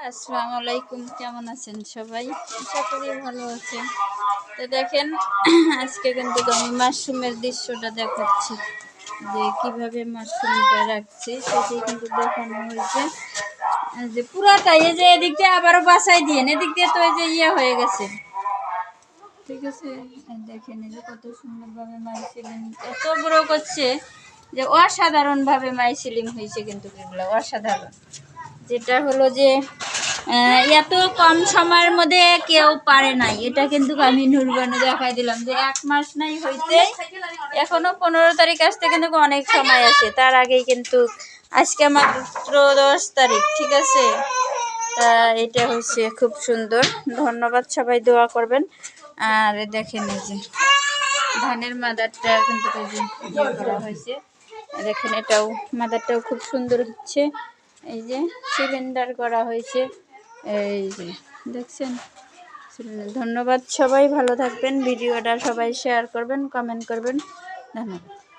আসসালামু আলাইকুম, কেমন আছেন সবাই? আশা করি ভালো আছেন। তো দেখেন, আজকে কিন্তু আমি মাশরুমের দৃশ্যটা দেখাচ্ছি, যে কিভাবে মাশরুমটা রাখছি সেটাই কিন্তু দেখানো হয়েছে। যে পুরাটাই এই যে এদিক দিয়ে আবারও বাসাই দিয়ে এদিক দিয়ে তো এই যে হয়ে গেছে, ঠিক আছে। দেখেন এই যে কত সুন্দরভাবে মাইসিলিং এত বড় করছে, যে অসাধারণভাবে মাইসিলিং হয়েছে, কিন্তু এগুলো অসাধারণ। যেটা হলো যে এত কম সময়ের মধ্যে কেউ পারে নাই, এটা কিন্তু আমি নুরবানে দেখাই দিলাম যে 1 মাস নাই হইতে এখনো 15 তারিখ আসতে কিন্তু অনেক সময় আছে। তার আগেই কিন্তু আজকে মাত্র 10 তারিখ, ঠিক আছে। তা এটা হচ্ছে খুব সুন্দর। ধন্যবাদ, সবাই দোয়া করবেন। আর দেখেন এই যে ধানের মাদারটা কিন্তু করা হয়েছে, দেখেন এটাও মাদারটাও খুব সুন্দর হচ্ছে। এই যে সিলিন্ডার করা হয়েছে, এই যে দেখছেন। ধন্যবাদ, সবাই ভালো থাকবেন। ভিডিওটা সবাই শেয়ার করবেন, কমেন্ট করবেন। ধন্যবাদ।